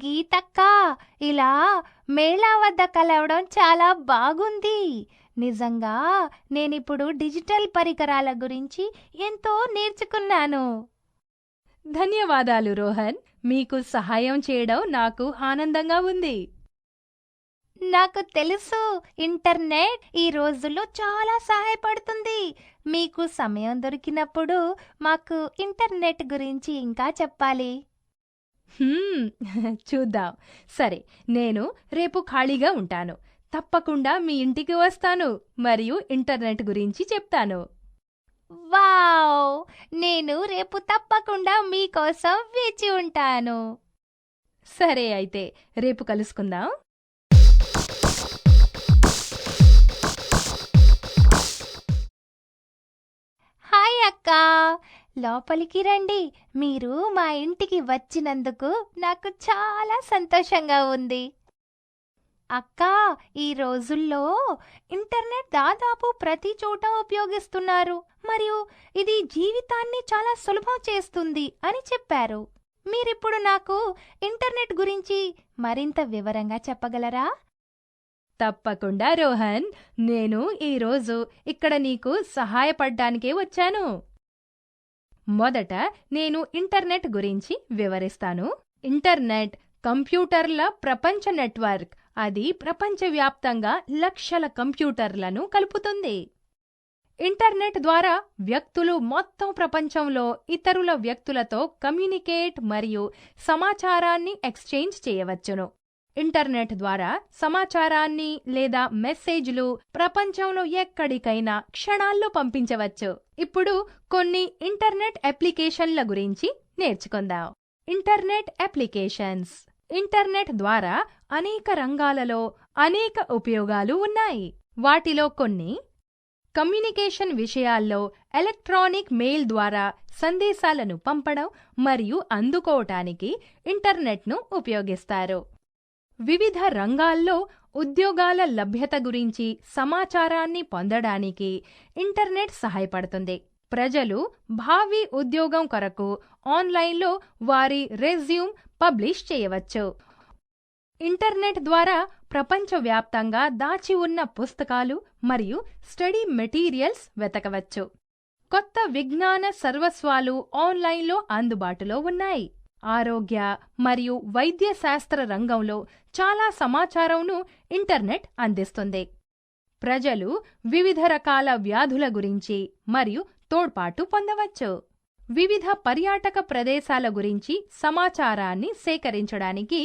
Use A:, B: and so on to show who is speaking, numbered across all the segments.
A: గీతక్క, ఇలా మేళా వద్ద కలవడం చాలా బాగుంది. నిజంగా నేనిప్పుడు డిజిటల్ పరికరాల గురించి ఎంతో నేర్చుకున్నాను.
B: ధన్యవాదాలు రోహన్. మీకు సహాయం చేయడం నాకు ఆనందంగా ఉంది.
A: నాకు తెలుసు, ఇంటర్నెట్ ఈ రోజుల్లో చాలా సహాయపడుతుంది. మీకు సమయం దొరికినప్పుడు మాకు ఇంటర్నెట్ గురించి ఇంకా చెప్పాలి.
B: హ్మ్, చూద్దాం. సరే, నేను రేపు ఖాళీగా ఉంటాను. తప్పకుండా మీ ఇంటికి వస్తాను మరియు ఇంటర్నెట్ గురించి చెప్తాను.
A: వావ్! నేను రేపు తప్పకుండా మీకోసం వేచి ఉంటాను.
B: సరే అయితే, రేపు కలుసుకుందాం.
A: హాయ్ అక్క, లోపలికి రండి. మీరు మా ఇంటికి వచ్చినందుకు నాకు చాలా సంతోషంగా ఉంది. అక్క, ఈ రోజుల్లో ఇంటర్నెట్ దాదాపు ప్రతి చోట ఉపయోగిస్తున్నారు మరియు ఇది జీవితాన్ని చాలా సులభం చేస్తుంది అని చెప్పారు. మీరిప్పుడు నాకు ఇంటర్నెట్ గురించి మరింత వివరంగా చెప్పగలరా?
B: తప్పకుండా రోహన్, నేను ఈరోజు ఇక్కడ నీకు సహాయపడ్డానికే వచ్చాను. మొదట నేను ఇంటర్నెట్ గురించి వివరిస్తాను. ఇంటర్నెట్ కంప్యూటర్ల ప్రపంచ నెట్వర్క్. అది ప్రపంచవ్యాప్తంగా లక్షల కంప్యూటర్లను కలుపుతుంది. ఇంటర్నెట్ ద్వారా వ్యక్తులు మొత్తం ప్రపంచంలో ఇతరుల వ్యక్తులతో కమ్యూనికేట్ మరియు సమాచారాన్ని ఎక్స్చేంజ్ చేయవచ్చును. ఇంటర్నెట్ ద్వారా సమాచారాన్ని లేదా మెసేజ్లు ప్రపంచంలో ఎక్కడికైనా క్షణాల్లో పంపించవచ్చు. ఇప్పుడు కొన్ని ఇంటర్నెట్ అప్లికేషన్ల గురించి నేర్చుకుందాం. Internet applications. ఇంటర్నెట్ ద్వారా అనేక రంగాలలో అనేక ఉపయోగాలు ఉన్నాయి. వాటిలో కొన్ని: కమ్యూనికేషన్ విషయాల్లో ఎలక్ట్రానిక్ మెయిల్ ద్వారా సందేశాలను పంపడం మరియు అందుకోవటానికి ఇంటర్నెట్ను ఉపయోగిస్తారు. వివిధ రంగాల్లో ఉద్యోగాల లభ్యత గురించి సమాచారాన్ని పొందడానికి ఇంటర్నెట్ సహాయపడుతుంది. ప్రజలు భావి ఉద్యోగం కొరకు ఆన్లైన్లో వారి రెజ్యూమ్ పబ్లిష్ చేయవచ్చు. ఇంటర్నెట్ ద్వారా ప్రపంచవ్యాప్తంగా దాచి ఉన్న పుస్తకాలు మరియు స్టడీ మెటీరియల్స్ వెతకవచ్చు. కొత్త విజ్ఞాన సర్వస్వాలు ఆన్లైన్లో అందుబాటులో ఉన్నాయి. ఆరోగ్య మరియు వైద్య శాస్త్ర రంగంలో చాలా సమాచారంను ఇంటర్నెట్ అందిస్తుంది. ప్రజలు వివిధ రకాల వ్యాధుల గురించి మరియు తోడ్పాటు పొందవచ్చు. వివిధ పర్యాటక ప్రదేశాల గురించి సమాచారాన్ని సేకరించడానికి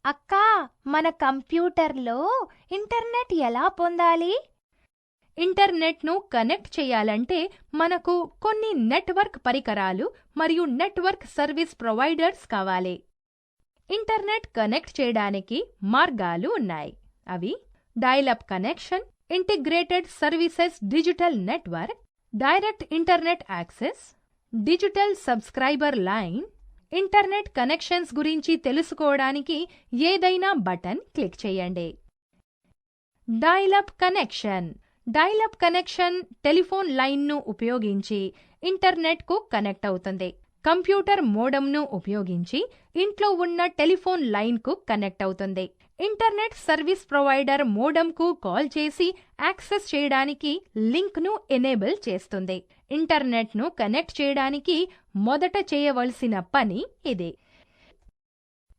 A: అక్క, మన కంప్యూటర్లో ఇంటర్నెట్ ఎలా పొందాలి?
B: ఇంటర్నెట్ను కనెక్ట్ చేయాలంటే మనకు కొన్ని నెట్వర్క్ పరికరాలు మరియు నెట్వర్క్ సర్వీస్ ప్రొవైడర్స్ కావాలి. ఇంటర్నెట్ కనెక్ట్ చేయడానికి మార్గాలు ఉన్నాయి. అవి dial-up connection, integrated services digital network, direct internet access, digital subscriber line. Internet connections గురించి తెలుసుకోవడానికి ఏదైనా బటన్ క్లిక్ చేయండి. Dial-up connection. Dial-up connection telephone లైన్ను ఉపయోగించి ఇంటర్నెట్కు కనెక్ట్ అవుతుంది. కంప్యూటర్ మోడెంను ఉపయోగించి ఇంట్లో ఉన్న టెలిఫోన్ లైన్కు కనెక్ట్ అవుతుంది. ఇంటర్నెట్ సర్వీస్ ప్రొవైడర్ మోడెంకు కాల్ చేసి యాక్సెస్ చేయడానికి లింక్ను ఎనేబుల్ చేస్తుంది. ఇంటర్నెట్ను కనెక్ట్ చేయడానికి మొదట చేయవలసిన పని ఇదే.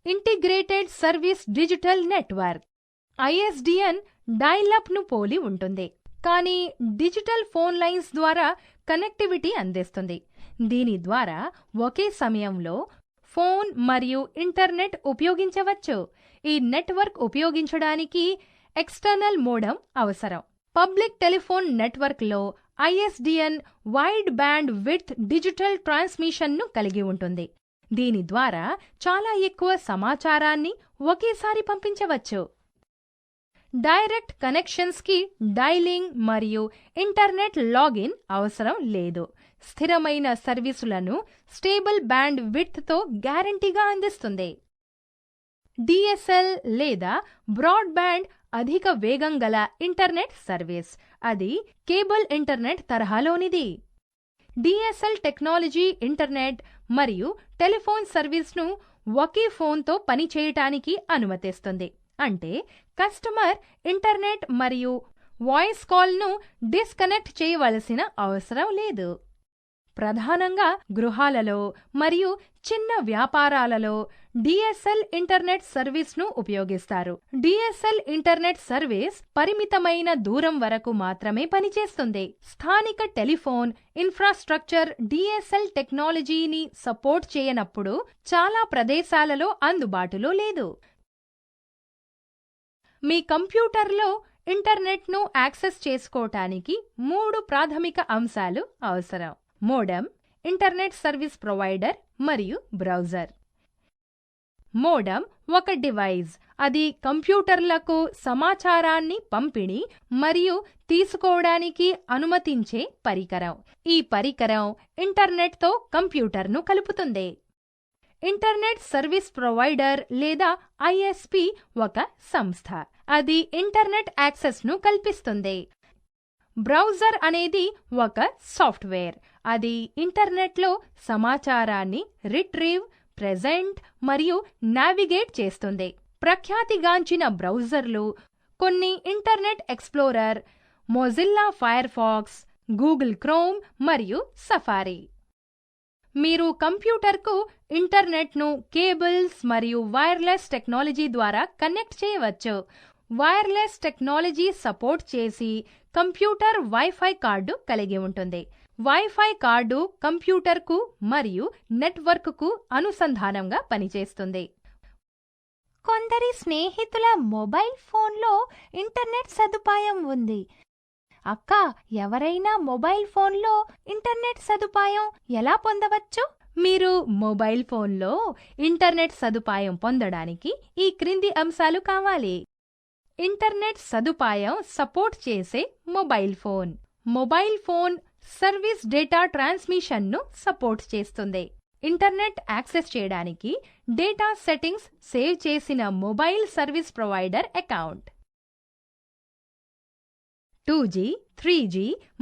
B: Integrated service digital network ISDN డయల్-అప్ను పోలి ఉంటుంది, కానీ డిజిటల్ ఫోన్ లైన్స్ ద్వారా కనెక్టివిటీ అందిస్తుంది. దీని ద్వారా ఒకే సమయంలో ఫోన్ మరియు ఇంటర్నెట్ ఉపయోగించవచ్చు. ఈ నెట్వర్క్ ఉపయోగించడానికి ఎక్స్టర్నల్ మోడెం అవసరం. పబ్లిక్ టెలిఫోన్ నెట్వర్క్లో ISDN wide bandwidth digital ట్రాన్స్మిషన్ను కలిగి ఉంటుంది. దీని ద్వారా చాలా ఎక్కువ సమాచారాన్ని ఒకేసారి పంపించవచ్చు. డైరెక్ట్ కనెక్షన్స్కి డైలింగ్ మరియు ఇంటర్నెట్ లాగిన్ అవసరం లేదు. స్థిరమైన సర్వీసులను స్టేబుల్ బ్యాండ్ విడ్త్తో గ్యారంటీగా అందిస్తుంది. DSL లేదా బ్రాడ్బ్యాండ్ అధిక వేగం గల ఇంటర్నెట్ సర్వీస్. అది కేబుల్ ఇంటర్నెట్ తరహాలోనిది. DSL టెక్నాలజీ ఇంటర్నెట్ మరియు టెలిఫోన్ సర్వీస్ను ఒకే ఫోన్తో పనిచేయటానికి అనుమతిస్తుంది. అంటే కస్టమర్ ఇంటర్నెట్ మరియు వాయిస్ కాల్ను డిస్కనెక్ట్ చేయవలసిన అవసరం లేదు. ప్రధానంగా గృహాలలో మరియు చిన్న వ్యాపారాలలో డిఎస్ఎల్ ఇంటర్నెట్ సర్వీస్ను ఉపయోగిస్తారు. డిఎస్ఎల్ ఇంటర్నెట్ సర్వీస్ పరిమితమైన దూరం వరకు మాత్రమే పనిచేస్తుంది. స్థానిక టెలిఫోన్ ఇన్ఫ్రాస్ట్రక్చర్ డిఎస్ఎల్ టెక్నాలజీని సపోర్ట్ చేయనప్పుడు చాలా ప్రదేశాలలో అందుబాటులో లేదు. మీ కంప్యూటర్లో ఇంటర్నెట్ను యాక్సెస్ చేసుకోవటానికి 3 ప్రాథమిక అంశాలు అవసరం: మోడెమ్, ఇంటర్నెట్ సర్వీస్ ప్రొవైడర్ మరియు బ్రౌజర్. మోడెమ్ ఒక డివైస్. అది కంప్యూటర్లకు సమాచారాన్ని పంపిణీ మరియు తీసుకోవడానికి అనుమతించే పరికరం. ఈ పరికరం ఇంటర్నెట్తో కంప్యూటర్ను కలుపుతుంది. ఇంటర్నెట్ సర్వీస్ ప్రొవైడర్ లేదా ఐఎస్పి ఒక సంస్థ. అది ఇంటర్నెట్ యాక్సెస్ను కల్పిస్తుంది. బ్రౌజర్ అనేది ఒక సాఫ్ట్వేర్. అది ఇంటర్నెట్లో సమాచారాన్ని రిట్రీవ్, ప్రెజెంట్ మరియు నావిగేట్ చేస్తుంది. ప్రఖ్యాతిగాంచిన బ్రౌజర్లు కొన్ని Internet Explorer, Mozilla Firefox, Google Chrome మరియు సఫారీ. మీరు కంప్యూటర్కు ఇంటర్నెట్ను కేబుల్స్ మరియు వైర్లెస్ టెక్నాలజీ ద్వారా కనెక్ట్ చేయవచ్చు. వైర్లెస్ టెక్నాలజీ సపోర్ట్ చేసి కంప్యూటర్ వైఫై కార్డు కలిగి ఉంటుంది. వైఫై కార్డు కంప్యూటర్కు మరియు నెట్వర్క్కు అనుసంధానంగా పనిచేస్తుంది.
A: కొందరి స్నేహితుల మొబైల్ ఫోన్లో ఇంటర్నెట్ సదుపాయం ఉంది. అక్క, ఎవరైనా మొబైల్ ఫోన్లో ఇంటర్నెట్ సదుపాయం ఎలా పొందవచ్చు?
B: మీరు మొబైల్ ఫోన్లో ఇంటర్నెట్ సదుపాయం పొందడానికి ఈ క్రింది అంశాలు కావాలి. ఇంటర్నెట్ సదుపాయం సపోర్ట్ చేసే mobile phone. Mobile phone service data ట్రాన్స్మిషన్ను సపోర్ట్ చేస్తుంది. ఇంటర్నెట్ యాక్సెస్ చేయడానికి డేటా సెట్టింగ్స్ సేవ్ చేసిన mobile service provider account. 2G, 3G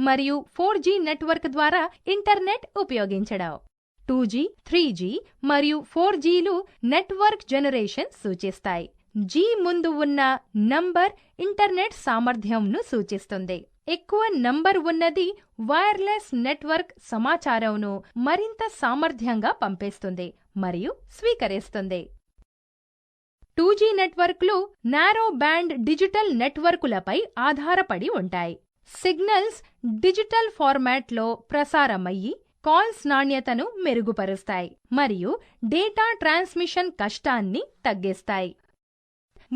B: మరియు 4G నెట్వర్క్ ద్వారా ఇంటర్నెట్ ఉపయోగించడం. 2G, 3G మరియు 4Gలు నెట్వర్క్ జనరేషన్ సూచిస్తాయి. G ముందు ఉన్న నంబర్ ఇంటర్నెట్ సామర్థ్యంను సూచిస్తుంది. ఎక్కువ నంబర్ ఉన్నది వైర్లెస్ నెట్వర్క్ సమాచారంను మరింత సామర్థ్యంగా పంపేస్తుంది మరియు స్వీకరిస్తుంది. 2G నెట్వర్క్లు నారో బ్యాండ్ డిజిటల్ నెట్వర్కులపై ఆధారపడి ఉంటాయి. సిగ్నల్స్ డిజిటల్ ఫార్మాట్లో ప్రసారమయ్యి కాల్స్ నాణ్యతను మెరుగుపరుస్తాయి మరియు డేటా ట్రాన్స్మిషన్ కష్టాన్ని తగ్గిస్తాయి.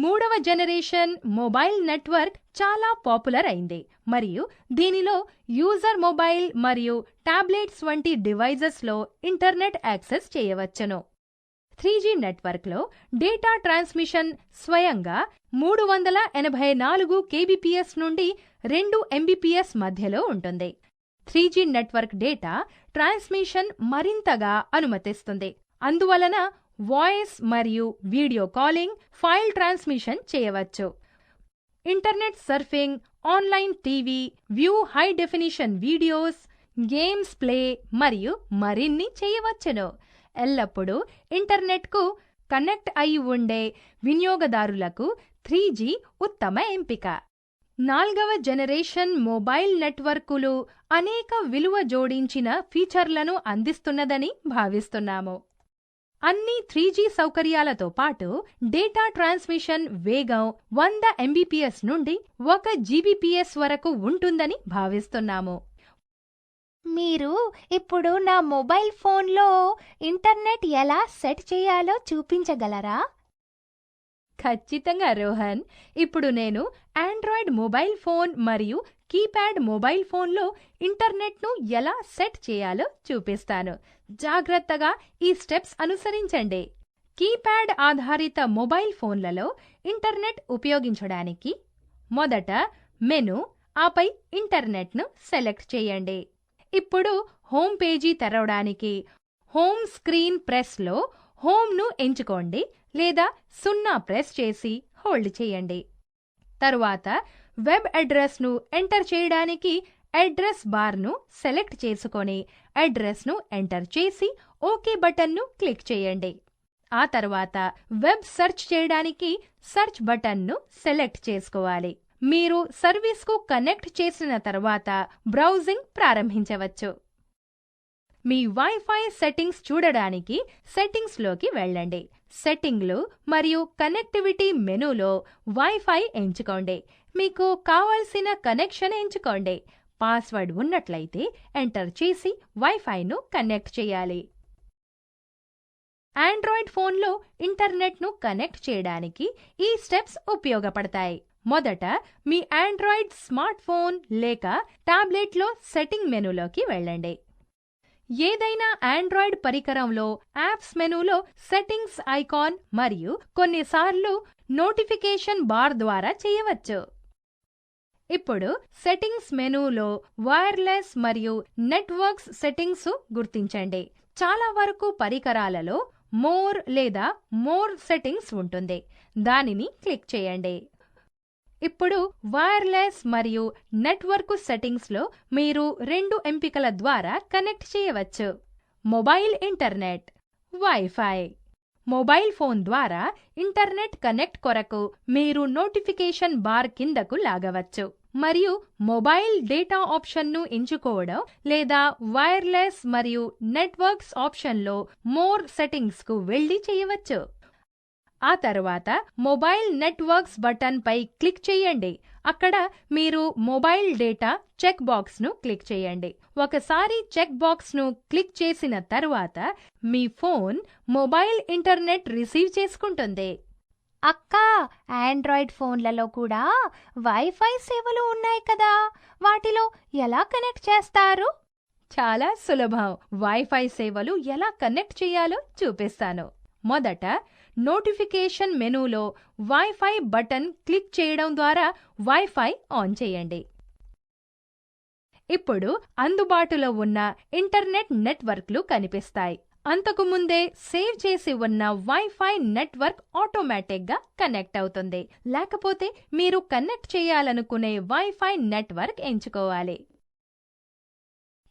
B: 3వ జనరేషన్ మొబైల్ నెట్వర్క్ చాలా పాపులర్ అయింది మరియు దీనిలో యూజర్ మొబైల్ మరియు టాబ్లెట్స్ వంటి డివైజెస్లో ఇంటర్నెట్ యాక్సెస్ చేయవచ్చును. 3G నెట్వర్క్లో డేటా ట్రాన్స్మిషన్ స్వయంగా 384 kbps నుండి 2 mbps మధ్యలో ఉంటుంది. 3G నెట్వర్క్ డేటా ట్రాన్స్మిషన్ మరింతగా అనుమతిస్తుంది. అందువలన వాయిస్ మరియు వీడియో కాలింగ్, ఫైల్ ట్రాన్స్మిషన్ చేయవచ్చు. Internet surfing, online TV, view high definition videos, games play మరియు మరిన్ని చేయవచ్చును. ఎల్లప్పుడూ ఇంటర్నెట్కు కనెక్ట్ అయి ఉండే వినియోగదారులకు 3G ఉత్తమ ఎంపిక. 4వ జనరేషన్ మొబైల్ నెట్వర్కులు అనేక విలువ జోడించిన ఫీచర్లను అందిస్తున్నదని భావిస్తున్నాము. అన్ని 3G సౌకర్యాలతో పాటు డేటా ట్రాన్స్మిషన్ వేగం 100 mbps నుండి 1 gbps వరకు ఉంటుందని భావిస్తున్నాము.
A: మీరు ఇప్పుడు నా మొబైల్ ఫోన్లో ఇంటర్నెట్ ఎలా సెట్ చేయాలో చూపించగలరా?
B: ఖచ్చితంగా రోహన్. ఇప్పుడు నేను ఆండ్రాయిడ్ మొబైల్ ఫోన్ మరియు కీప్యాడ్ మొబైల్ ఫోన్లో ఇంటర్నెట్ను ఎలా సెట్ చేయాలో చూపిస్తాను. జాగ్రత్తగా ఈ స్టెప్స్ అనుసరించండి. కీప్యాడ్ ఆధారిత మొబైల్ ఫోన్లలో ఇంటర్నెట్ ఉపయోగించడానికి మొదట మెను, ఆపై ఇంటర్నెట్ను సెలెక్ట్ చేయండి. ఇప్పుడు హోమ్ పేజీ తెరవడానికి హోమ్ స్క్రీన్ ప్రెస్లో హోమ్ను ఎంచుకోండి లేదా 0 ప్రెస్ చేసి హోల్డ్ చేయండి. తరువాత వెబ్ అడ్రస్ను ఎంటర్ చేయడానికి అడ్రస్ బార్ను సెలెక్ట్ చేసుకొని అడ్రస్ను ఎంటర్ చేసి ఓకే బటన్ను క్లిక్ చేయండి. ఆ తర్వాత వెబ్ సెర్చ్ చేయడానికి సెర్చ్ బటన్ను సెలెక్ట్ చేసుకోవాలి. మీరు సర్వీస్కు కనెక్ట్ చేసిన తర్వాత బ్రౌజింగ్ ప్రారంభించవచ్చు. మీ వైఫై సెట్టింగ్స్ చూడడానికి సెట్టింగ్స్లోకి వెళ్ళండి. సెట్టింగ్లు మరియు కనెక్టివిటీ మెనూలో వైఫై ఎంచుకోండి. మీకు కావలసిన కనెక్షన్ ఎంచుకోండి. పాస్వర్డ్ ఉన్నట్లయితే ఎంటర్ చేసి వైఫైను కనెక్ట్ చేయాలి. ఆండ్రాయిడ్ ఫోన్లో ఇంటర్నెట్ను కనెక్ట్ చేయడానికి ఈ స్టెప్స్ ఉపయోగపడతాయి. మొదట మీ ఆండ్రాయిడ్ స్మార్ట్ ఫోన్ లేక టాబ్లెట్లో సెట్టింగ్ మెనూలోకి వెళ్ళండి. ఏదైనా ఆండ్రాయిడ్ పరికరంలో యాప్స్ మెనూలో సెట్టింగ్స్ ఐకాన్ మరియు కొన్నిసార్లు నోటిఫికేషన్ బార్ ద్వారా చేయవచ్చు. ఇప్పుడు సెట్టింగ్స్ మెనూలో వైర్లెస్ మరియు నెట్వర్క్స్ సెట్టింగ్స్ గుర్తించండి. చాలా వరకు పరికరాలలో మోర్ లేదా మోర్ సెట్టింగ్స్ ఉంటుంది. దానిని క్లిక్ చేయండి. ఇప్పుడు వైర్లెస్ మరియు నెట్వర్క్ సెట్టింగ్స్లో మీరు 2 ఎంపికల ద్వారా కనెక్ట్ చేయవచ్చు. Mobile internet, wifi. Mobile phone ద్వారా ఇంటర్నెట్ కనెక్ట్ కొరకు మీరు నోటిఫికేషన్ బార్ కిందకు లాగవచ్చు మరియు మొబైల్ డేటా ఆప్షన్ను ఎంచుకోవడం లేదా వైర్లెస్ మరియు నెట్వర్క్స్ ఆప్షన్లో మోర్ సెట్టింగ్స్కు వెళ్లి చేయవచ్చు. ఆ తర్వాత మొబైల్ నెట్వర్క్స్ బటన్ పై క్లిక్ చేయండి. అక్కడ మీరు మొబైల్ డేటా చెక్ బాక్స్ను క్లిక్ చేయండి. ఒకసారి చెక్ బాక్స్ను క్లిక్ చేసిన తర్వాత మీ ఫోన్ మొబైల్ ఇంటర్నెట్ రిసీవ్ చేసుకుంటుంది.
A: అక్కా, ఆండ్రాయిడ్ ఫోన్లలో కూడా వైఫై సేవలు ఉన్నాయి కదా, వాటిలో ఎలా కనెక్ట్ చేస్తారు?
B: చాలా సులభం. వైఫై సేవలు ఎలా కనెక్ట్ చేయాలో చూపిస్తాను. మొదట నోటిఫికేషన్ మెనూలో వైఫై బటన్ క్లిక్ చేయడం ద్వారా వైఫై ఆన్ చేయండి. ఇప్పుడు అందుబాటులో ఉన్న ఇంటర్నెట్ నెట్వర్క్లు కనిపిస్తాయి. అంతకుముందే సేవ్ చేసి ఉన్న వైఫై నెట్వర్క్ ఆటోమేటిక్గా కనెక్ట్ అవుతుంది. లేకపోతే మీరు కనెక్ట్ చేయాలనుకునే వైఫై నెట్వర్క్ ఎంచుకోవాలి.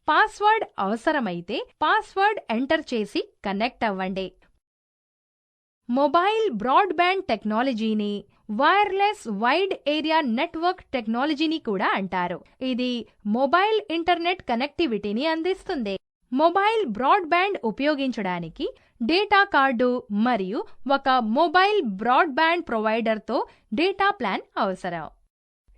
B: పాస్వర్డ్ అవసరమైతే పాస్వర్డ్ ఎంటర్ చేసి కనెక్ట్ అవ్వండి. మొబైల్ బ్రాడ్బ్యాండ్ టెక్నాలజీని వైర్లెస్ వైడ్ ఏరియా నెట్వర్క్ టెక్నాలజీని కూడా అంటారు. ఇది మొబైల్ ఇంటర్నెట్ కనెక్టివిటీని అందిస్తుంది. మొబైల్ బ్రాడ్బ్యాండ్ ఉపయోగించడానికి డేటా కార్డు మరియు ఒక మొబైల్ బ్రాడ్బ్యాండ్ ప్రొవైడర్తో డేటా ప్లాన్ అవసరం.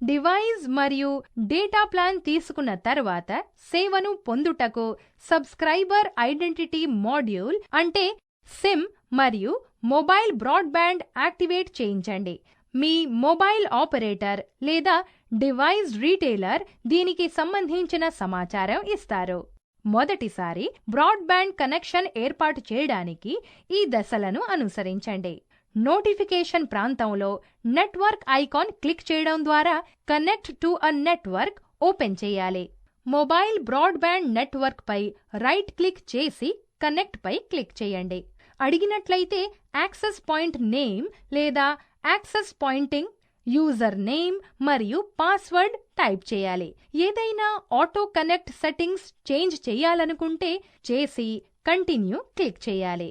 B: డివైస్ మరియు డేటా ప్లాన్ తీసుకున్న తర్వాత సేవను పొందుటకు సబ్స్క్రైబర్ ఐడెంటిటీ మాడ్యూల్ అంటే సిమ్ మరియు మొబైల్ బ్రాడ్బ్యాండ్ యాక్టివేట్ చేయించండి. మీ మొబైల్ ఆపరేటర్ లేదా డివైస్ రీటైలర్ దీనికి సంబంధించిన సమాచారం ఇస్తారు. మొదటిసారి బ్రాడ్బ్యాండ్ కనెక్షన్ ఏర్పాటు చేయడానికి ఈ దశలను అనుసరించండి. నోటిఫికేషన్ ప్రాంతంలో నెట్వర్క్ ఐకాన్ క్లిక్ చేయడం ద్వారా connect to a network open చేయాలి. మొబైల్ బ్రాడ్బ్యాండ్ నెట్వర్క్ పై రైట్ క్లిక్ చేసి కనెక్ట్ పై క్లిక్ చేయండి. అడిగినట్లయితే యాక్సెస్ పాయింట్ నేమ్ లేదా యాక్సెస్ పాయింటింగ్, యూజర్ నేమ్ మరియు పాస్వర్డ్ టైప్ చేయాలి. ఏదైనా ఆటో కనెక్ట్ సెట్టింగ్స్ చేంజ్ చేయాలనుకుంటే చేసి కంటిన్యూ క్లిక్ చేయాలి.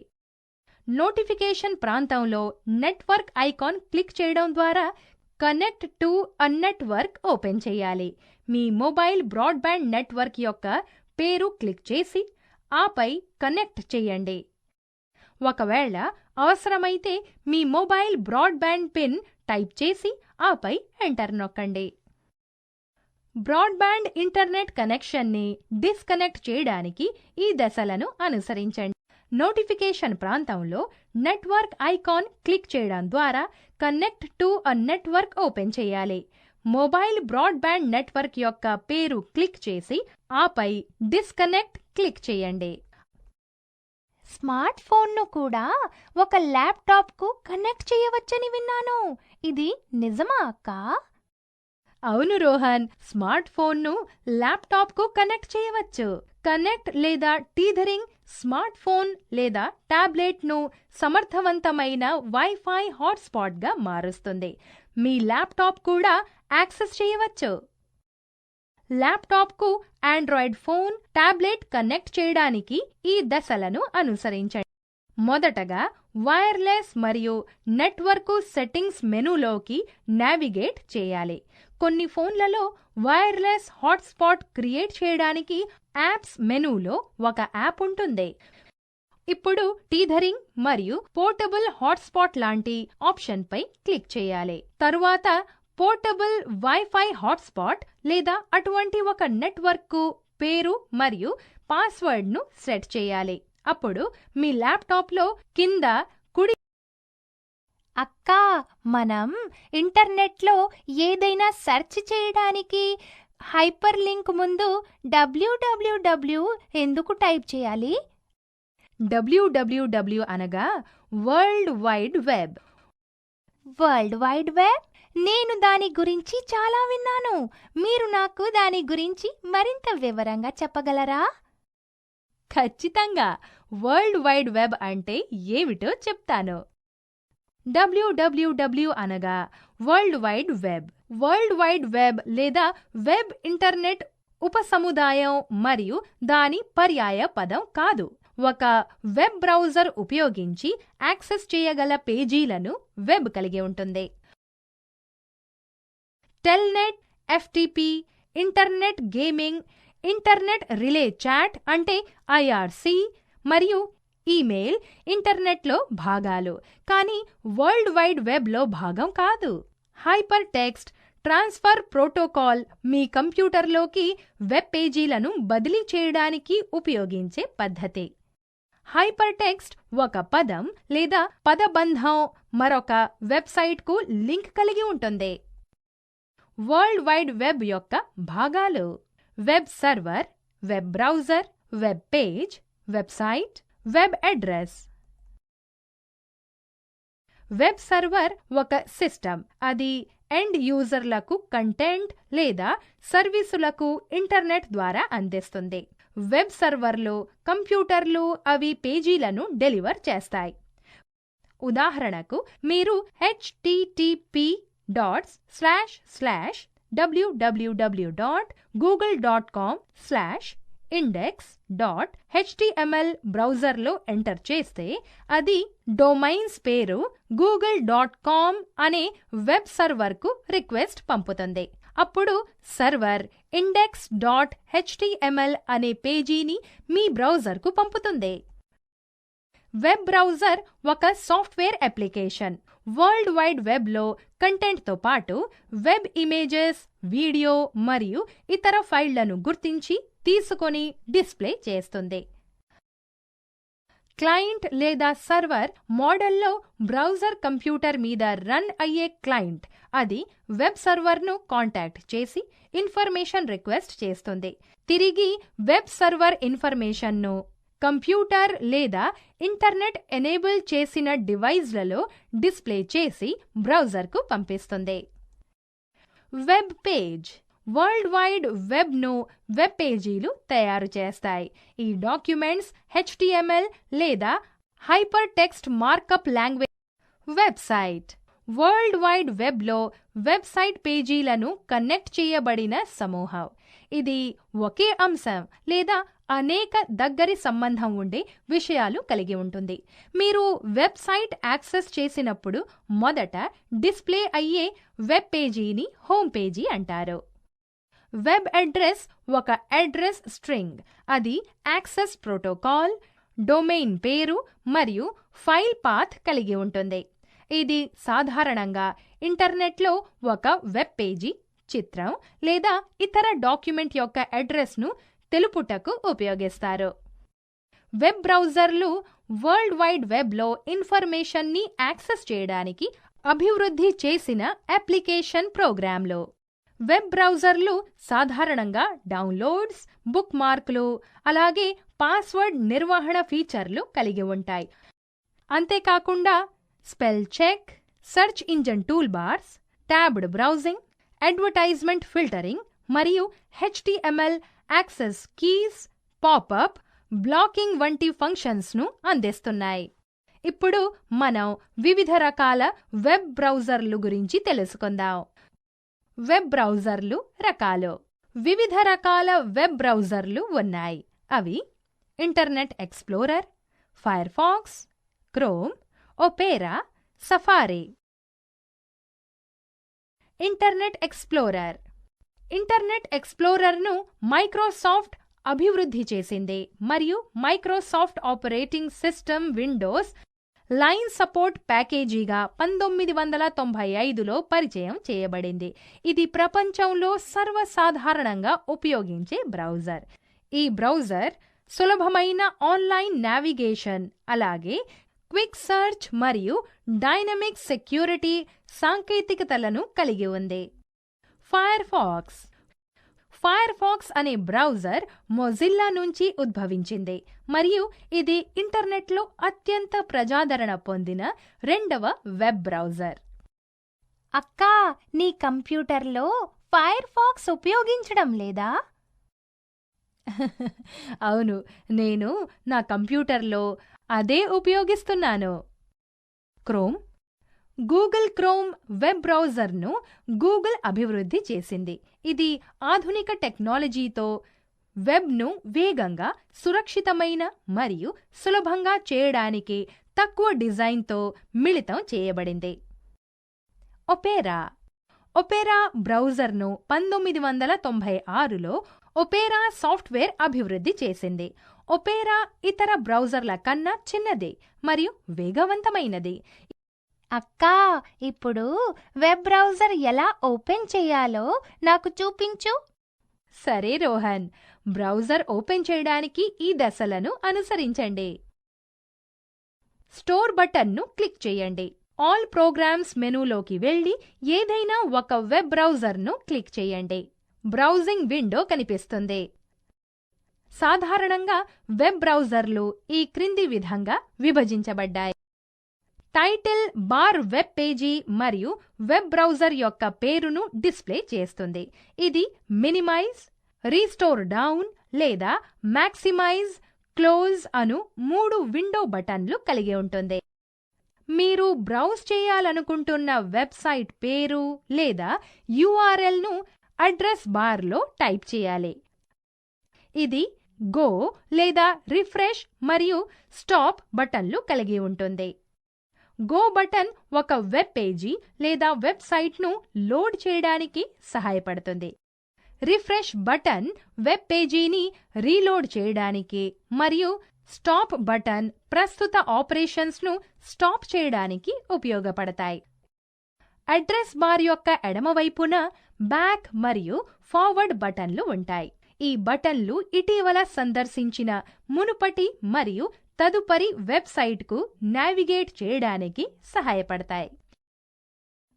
B: నోటిఫికేషన్ ప్రాంతంలో నెట్వర్క్ ఐకాన్ క్లిక్ చేయడం ద్వారా connect to a network open చేయాలి. మీ మొబైల్ బ్రాడ్బ్యాండ్ నెట్వర్క్ యొక్క పేరు క్లిక్ చేసి ఆపై కనెక్ట్ చేయండి. ఒకవేళ అవసరమైతే మీ మొబైల్ బ్రాడ్బ్యాండ్ పిన్ టైప్ చేసి ఆపై ఎంటర్ నొక్కండి. బ్రాడ్బ్యాండ్ ఇంటర్నెట్ కనెక్షన్ని డిస్కనెక్ట్ చేయడానికి ఈ దశలను అనుసరించండి. నోటిఫికేషన్ ప్రాంతంలో నెట్వర్క్ ఐకాన్ క్లిక్ చేయడం ద్వారా connect to a network open చేయాలి. మొబైల్ బ్రాడ్బ్యాండ్ నెట్వర్క్ యొక్క పేరు క్లిక్ చేసి ఆపై డిస్కనెక్ట్ క్లిక్ చేయండి.
A: స్మార్ట్ ఫోన్ను కూడా ఒక ల్యాప్టాప్కు కనెక్ట్ చేయవచ్చని విన్నాను. ఇది నిజమా అక్కా?
B: అవును రోహన్, స్మార్ట్ ఫోన్ను ల్యాప్టాప్కు కనెక్ట్ చేయవచ్చు. కనెక్ట్ లేదా టీథరింగ్ స్మార్ట్ ఫోన్ లేదా టాబ్లెట్ను సమర్థవంతమైన వైఫై హాట్స్పాట్గా మారుస్తుంది. మీ ల్యాప్టాప్ కూడా యాక్సెస్ చేయవచ్చు. ల్యాప్టాప్కు ఆండ్రాయిడ్ ఫోన్, టాబ్లెట్ కనెక్ట్ చేయడానికి ఈ దశలను అనుసరించండి. మొదటగా వైర్లెస్ మరియు నెట్వర్క్ సెట్టింగ్స్ మెనూలోకి నావిగేట్ చేయాలి. కొన్ని ఫోన్లలో వైర్లెస్ హాట్స్పాట్ క్రియేట్ చేయడానికి యాప్స్ మెనూలో ఒక యాప్ ఉంటుంది. ఇప్పుడు టీథరింగ్ మరియు పోర్టబుల్ హాట్స్పాట్ లాంటి ఆప్షన్పై క్లిక్ చేయాలి. తరువాత పోర్టబుల్ వైఫై హాట్స్పాట్ లేదా అటువంటి ఒక నెట్వర్క్ పేరు మరియు పాస్వర్డ్ను సెట్ చేయాలి. అప్పుడు మీ ల్యాప్టాప్లో కింద కుడి
A: అక్కా, మనం ఇంటర్నెట్లో ఏదైనా సెర్చ్ చేయడానికి హైపర్ లింక్ ముందు www ఎందుకు టైప్ చేయాలి?
B: www అనగా world wide web.
A: World wide web? నేను దాని గురించి చాలా విన్నాను. మీరు నాకు దాని గురించి మరింత వివరంగా చెప్పగలరా?
B: ఖచ్చితంగా. వరల్డ్ వైడ్ వెబ్ అంటే ఏమిటో చెప్తాను. www అనగా world wide web. World wide web లేదా వెబ్ ఇంటర్నెట్ ఉపసముదాయం మరియు దాని పర్యాయ పదం కాదు. ఒక వెబ్ బ్రౌజర్ ఉపయోగించి యాక్సెస్ చేయగల పేజీలను వెబ్ కలిగి ఉంటుంది. Telnet, FTP, internet gaming, internet relay chat అంటే ఐఆర్సి మరియు ఈమెయిల్ ఇంటర్నెట్లో భాగాలు, కానీ వరల్డ్ వైడ్ వెబ్లో భాగం కాదు. హైపర్ టెక్స్ట్ ట్రాన్స్ఫర్ ప్రోటోకాల్ మీ కంప్యూటర్లోకి వెబ్ పేజీలను బదిలీ చేయడానికి ఉపయోగించే పద్ధతి. హైపర్ టెక్స్ట్ ఒక పదం లేదా పదబంధం మరొక వెబ్సైట్కు లింక్ కలిగి ఉంటుంది. వరల్డ్ వైడ్ వెబ్ యొక్క భాగాలు: web server, web browser, web page, website, web address. Web server ఒక సిస్టమ్. అది ఎండ్ యూజర్లకు కంటెంట్ లేదా సర్వీసులకు ఇంటర్నెట్ ద్వారా అందిస్తుంది. వెబ్ సర్వర్లో కంప్యూటర్లు అవి పేజీలను డెలివర్ చేస్తాయి. ఉదాహరణకు, మీరు http://www.google.com/index.html బ్రౌజర్లో ఎంటర్ చేస్తే అది డొమైన్స్ పేరు google.com అనే వెబ్ సర్వర్కు రిక్వెస్ట్ పంపుతుంది. అప్పుడు సర్వర్ index.html అనే పేజీని మీ బ్రౌజర్కు పంపుతుంది. వెబ్ బ్రౌజర్ ఒక సాఫ్ట్వేర్ అప్లికేషన్. వరల్డ్ వైడ్ వెబ్లో కంటెంట్తో పాటు వెబ్ ఇమేజెస్, వీడియో మరియు ఇతర ఫైళ్లను గుర్తించి తీసుకొని డిస్ప్లే చేస్తుంది. క్లయింట్ లేదా సర్వర్ మోడల్లో బ్రౌజర్ కంప్యూటర్ మీద రన్ అయ్యే క్లయింట్. అది వెబ్ సర్వర్ను కాంటాక్ట్ చేసి ఇన్ఫర్మేషన్ రిక్వెస్ట్ చేస్తుంది. తిరిగి వెబ్ సర్వర్ ఇన్ఫర్మేషన్ను కంప్యూటర్ లేదా ఇంటర్నెట్ ఎనేబుల్ చేసిన డివైజ్లలో డిస్ప్లే చేసి బ్రౌజర్కు పంపిస్తుంది. Web page. వరల్డ్ వైడ్ వెబ్ను వెబ్ పేజీలు తయారు చేస్తాయి. ఈ డాక్యుమెంట్స్ HTML లేదా hypertext markup language. Website. World wide వెబ్లో వెబ్సైట్ పేజీలను కనెక్ట్ చేయబడిన సమూహం. ఇది ఒకే అంశం లేదా అనేక దగ్గరి సంబంధం ఉండే విషయాలు కలిగి ఉంటుంది. మీరు వెబ్సైట్ యాక్సెస్ చేసినప్పుడు మొదట డిస్ప్లే అయ్యే వెబ్ పేజీని హోమ్ పేజీ అంటారు. వెబ్ అడ్రస్ ఒక అడ్రస్ స్ట్రింగ్. అది యాక్సెస్ ప్రోటోకాల్, డొమైన్ పేరు మరియు ఫైల్ పాత్ కలిగి ఉంటుంది. ఇది సాధారణంగా ఇంటర్నెట్లో ఒక వెబ్ పేజీ, చిత్రం లేదా ఇతర డాక్యుమెంట్ యొక్క అడ్రస్ను తెలుపుటకు ఉపయోగిస్తారు. వెబ్ బ్రౌజర్లు వరల్డ్ వైడ్ వెబ్లో ఇన్ఫర్మేషన్ని యాక్సెస్ చేయడానికి అభివృద్ధి చేసిన అప్లికేషన్ ప్రోగ్రాంలు. వెబ్ బ్రౌజర్లు సాధారణంగా డౌన్లోడ్స్, బుక్ మార్క్లు, అలాగే పాస్వర్డ్ నిర్వహణ ఫీచర్లు కలిగి ఉంటాయి. అంతేకాకుండా spell check, search engine toolbars, tabbed browsing, advertisement filtering మరియు HTML access keys, popup, blocking వంటి ఫంక్షన్స్ను అందిస్తున్నాయి. ఇప్పుడు మనం వివిధ రకాల వెబ్ బ్రౌజర్లు గురించి తెలుసుకుందాం. వెబ్ బ్రౌజర్లు రకాలు. వివిధ రకాల వెబ్ బ్రౌజర్లు ఉన్నాయి. అవి Internet Explorer, Firefox, Chrome, Opera, Safari. Internet Explorer. Internet ఎక్స్ప్లోరర్ను మైక్రోసాఫ్ట్ అభివృద్ధి చేసింది మరియు Microsoft operating system Windows line support ప్యాకేజీగా 1995లో పరిచయం చేయబడింది. ఇది ప్రపంచంలో సర్వసాధారణంగా ఉపయోగించే బ్రౌజర్. ఈ బ్రౌజర్ సులభమైన ఆన్లైన్ నావిగేషన్, అలాగే క్విక్ సెర్చ్ మరియు డైనమిక్ సెక్యూరిటీ సాంకేతికతలను కలిగి ఉంది. ఫైర్ఫాక్స్. ఫైర్ఫాక్స్ అనే బ్రౌజర్ మొజిల్లా నుంచి ఉద్భవించింది మరియు ఇది ఇంటర్నెట్లో అత్యంత ప్రజాదరణ పొందిన రెండవ వెబ్ బ్రౌజర్.
A: అక్కా, నీ కంప్యూటర్లో ఫైర్ఫాక్స్ ఉపయోగించడం లేదా?
B: అవును, నేను నా కంప్యూటర్లో అదే ఉపయోగిస్తున్నాను. క్రోమ్. గూగుల్ క్రోమ్ వెబ్ బ్రౌజర్ను గూగుల్ అభివృద్ధి చేసింది. ఇది ఆధునిక టెక్నాలజీతో వెబ్ను వేగంగా, సురక్షితమైన మరియు సులభంగా చేయడానికి తక్కువ డిజైన్తో మిళితం చేయబడింది. ఒపేరా. ఒపేరా బ్రౌజర్ను 1996లో ఒపేరా సాఫ్ట్వేర్ అభివృద్ధి చేసింది. ఒపేరా ఇతర బ్రౌజర్ల కన్నా చిన్నది మరియు వేగవంతమైనది.
A: అక్కా, ఇప్పుడు వెబ్ బ్రౌజర్ ఎలా ఓపెన్ చేయాలో నాకు చూపించు.
B: సరే రోహన్, బ్రౌజర్ ఓపెన్ చేయడానికి ఈ దశలను అనుసరించండి. స్టోర్ బటన్ను క్లిక్ చేయండి. ఆల్ ప్రోగ్రామ్స్ మెనూలోకి వెళ్ళి ఏదైనా ఒక వెబ్ బ్రౌజర్ను క్లిక్ చేయండి. బ్రౌజింగ్ విండో కనిపిస్తుంది. సాధారణంగా వెబ్ బ్రౌజర్లు ఈ క్రింది విధంగా విభజించబడ్డాయి. టైటిల్ బార్ వెబ్ పేజీ మరియు వెబ్ బ్రౌజర్ యొక్క పేరును డిస్ప్లే చేస్తుంది. ఇది మినిమైజ్, రీస్టోర్ డౌన్ లేదా మాక్సిమైజ్, క్లోజ్ అను 3 విండో బటన్లు కలిగి ఉంటుంది. మీరు బ్రౌజ్ చేయాలనుకుంటున్న వెబ్సైట్ పేరు లేదా యూఆర్ఎల్ను అడ్రస్ బార్లో టైప్ చేయాలి. ఇది గో లేదా రిఫ్రెష్ మరియు స్టాప్ బటన్లు కలిగి ఉంటుంది. గో బటన్ ఒక వెబ్ పేజీ లేదా వెబ్సైట్ను లోడ్ చేయడానికి సహాయపడుతుంది. రిఫ్రెష్ బటన్ వెబ్ పేజీని రీలోడ్ చేయడానికి మరియు స్టాప్ బటన్ ప్రస్తుత ఆపరేషన్స్ను స్టాప్ చేయడానికి ఉపయోగపడతాయి. అడ్రస్ బార్ యొక్క ఎడమవైపున బ్యాక్ మరియు ఫార్వర్డ్ బటన్లు ఉంటాయి. ఈ బటన్లు ఇటీవల సందర్శించిన మునుపటి మరియు తదుపరి వెబ్సైట్కు నావిగేట్ చేయడానికి సహాయపడతాయి.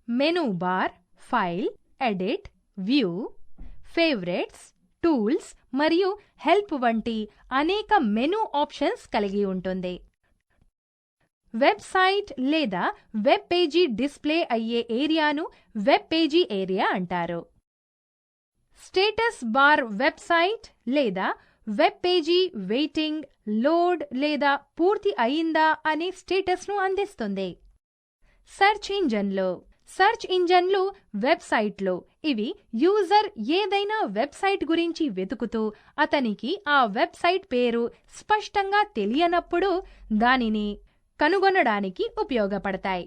B: Menu bar file, edit, view, favourites, tools మరియు హెల్ప్ వంటి అనేక మెనూ ఆప్షన్స్ కలిగి ఉంటుంది. వెబ్సైట్ లేదా వెబ్ పేజీ డిస్ప్లే అయ్యే ఏరియాను వెబ్ పేజీ ఏరియా అంటారు. స్టేటస్ బార్ వెబ్సైట్ లేదా వెబ్ పేజీ వెయిటింగ్, లోడ్ లేదా పూర్తి అయిందా అనే స్టేటస్ను అందిస్తుంది. సెర్చ్ ఇంజన్లు. సెర్చ్ ఇంజన్లు వెబ్సైట్లు. ఇవి యూజర్ ఏదైనా వెబ్సైట్ గురించి వెతుకుతూ అతనికి ఆ వెబ్సైట్ పేరు స్పష్టంగా తెలియనప్పుడు దానిని కనుగొనడానికి ఉపయోగపడతాయి.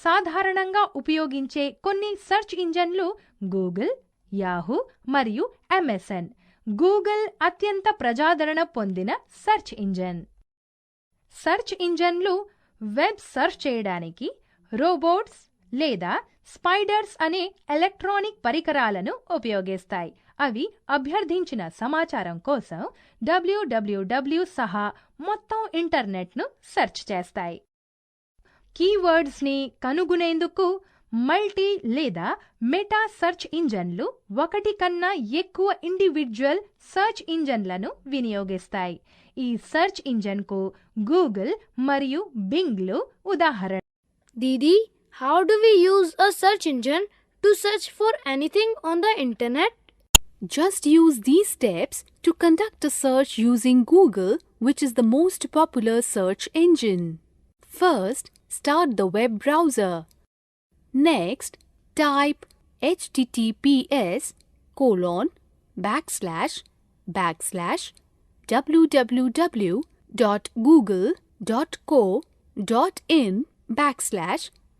B: సాధారణంగా ఉపయోగించే కొన్ని సెర్చ్ ఇంజన్లు గూగుల్, యాహూ మరియు అమెజాన్. గూగుల్ అత్యంత ప్రజాదరణ పొందిన సెర్చ్ ఇంజన్. సెర్చ్ ఇంజన్లు వెబ్ సెర్చ్ చేయడానికి రోబోట్స్ లేదా స్పైడర్స్ అనే ఎలక్ట్రానిక్ పరికరాలను ఉపయోగిస్తాయి. అవి అభ్యర్థించిన సమాచారం కోసం www సహా మొత్తం ఇంటర్నెట్ను సెర్చ్ చేస్తాయి. కీవర్డ్స్ని కనుగొనేందుకు మల్టీ లేదా మెటా సెర్చ్ ఇంజన్లు ఒకటి కన్నా ఎక్కువ ఇండివిడ్యువల్ సెర్చ్ ఇంజన్లను వినియోగిస్తాయి. ఈ సెర్చ్ ఇంజన్కు గూగుల్ మరియు బింగ్లు ఉదాహరణ.
C: Didi, how do we use a search engine to search for anything on the internet?
D: Just use these steps to conduct a search using Google, which is the most popular search engine. First, start the web browser. Next, type https://www.google.com .co.in/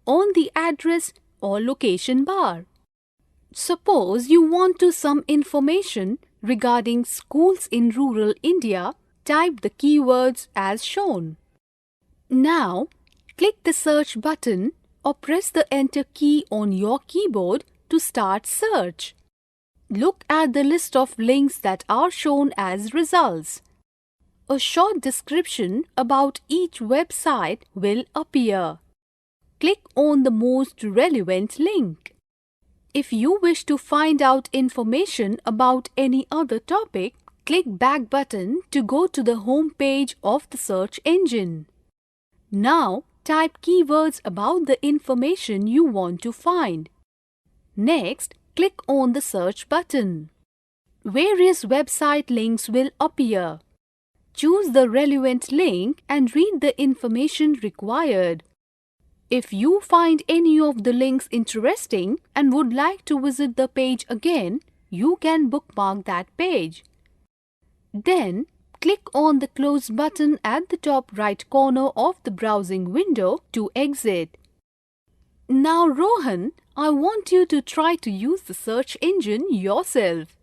D: on the address or location bar. Suppose you want to some information regarding schools in rural India, type the keywords as shown. Now, click the search button or press the enter key on your keyboard to start search. Look at the list of links that are shown as results. A short description about each website will appear. Click on the most relevant link. If you wish to find out information about any other topic, click back button to go to the home page of the search engine. Now, type keywords about the information you want to find. Next, click on the search button. Various website links will appear. Choose the relevant link and read the information required. If you find any of the links interesting and would like to visit the page again, you can bookmark that page. Then, click on the close button at the top right corner of the browsing window to exit. Now, Rohan, I want you to try to use the search engine yourself.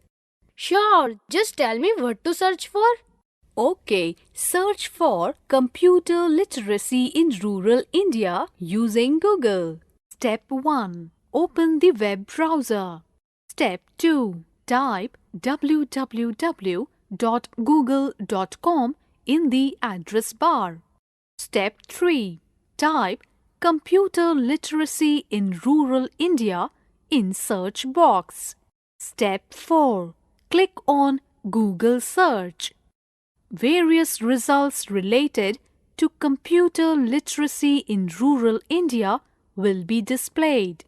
C: Sure, just tell me what to search for.
D: Okay, search for computer literacy in rural India using Google. Step 1. Open the web browser. Step 2. Type www.google.com in the address bar. Step 3. Type computer literacy in rural India in search box. Step 4. Click on Google search. Various results related to computer literacy in rural India will be displayed.